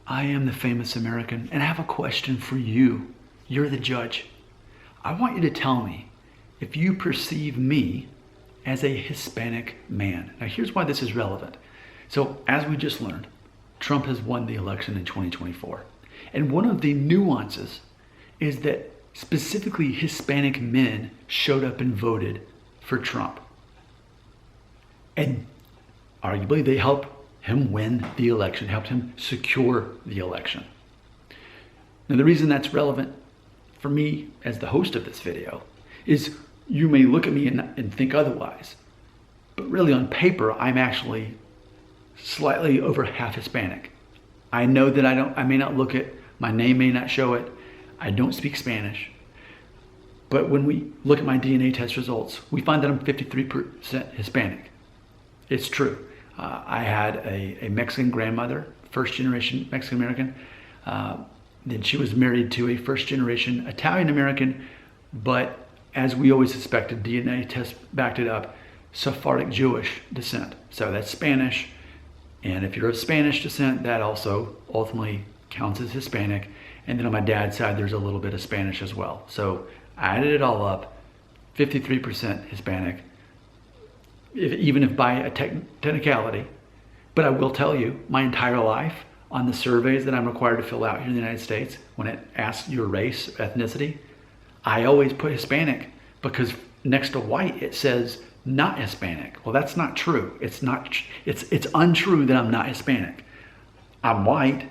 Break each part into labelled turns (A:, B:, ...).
A: I am the famous American, and I have a question for you. You're the judge. I want you to tell me if you perceive me as a Hispanic man. Now, here's why this is relevant. So, as we just learned, Trump has won the election in 2024. And one of the nuances is that specifically Hispanic men showed up and voted for Trump. And arguably they helped him win the election, helped him secure the election. Now, the reason that's relevant for me as the host of this video is you may look at me and think otherwise, but really on paper, I'm actually slightly over half Hispanic. I know that I may not look it, my name may not show it, I don't speak Spanish, but when we look at my DNA test results, we find that I'm 53% Hispanic. It's true. I had a Mexican grandmother, first generation Mexican American. Then she was married to a first generation Italian American, but as we always suspected, DNA test backed it up, Sephardic Jewish descent. So that's Spanish. And if you're of Spanish descent, that also ultimately counts as Hispanic. And then on my dad's side, there's a little bit of Spanish as well. So I added it all up, 53% Hispanic, even if by a technicality. But I will tell you, my entire life on the surveys that I'm required to fill out here in the United States, when it asks your race, ethnicity, I always put Hispanic because next to white, it says not Hispanic. Well, that's not true. It's untrue that I'm not Hispanic. I'm white,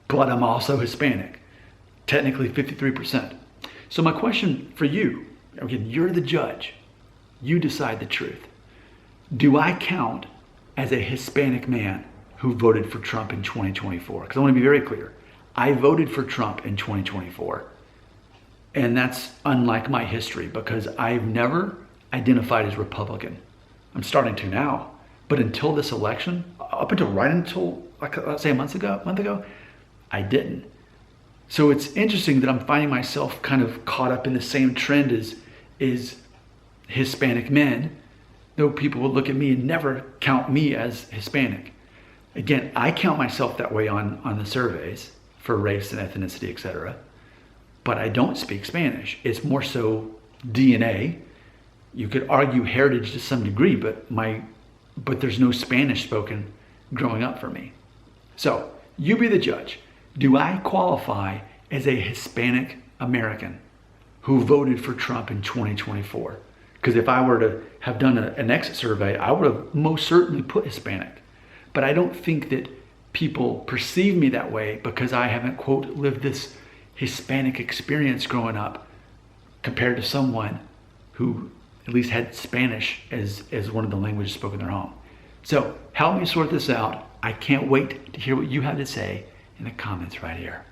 A: but I'm also Hispanic, technically 53%. So my question for you, again, you're the judge. You decide the truth. Do I count as a Hispanic man who voted for Trump in 2024? Because I want to be very clear. I voted for Trump in 2024. And that's unlike my history because I've never identified as Republican. I'm starting to now. But until this election, right until, let's say a month ago, I didn't. So it's interesting that I'm finding myself kind of caught up in the same trend as Hispanic men, though people would look at me and never count me as Hispanic. Again, I count myself that way on the surveys for race and ethnicity, etc. But I don't speak Spanish. It's more so DNA. You could argue heritage to some degree, but there's no Spanish spoken growing up for me. So you be the judge. Do I qualify as a Hispanic American who voted for Trump in 2024? Because if I were to have done an exit survey, I would have most certainly put Hispanic. But I don't think that people perceive me that way because I haven't, quote, lived this Hispanic experience growing up compared to someone who at least had Spanish as one of the languages spoken in their home. So help me sort this out. I can't wait to hear what you have to say in the comments right here.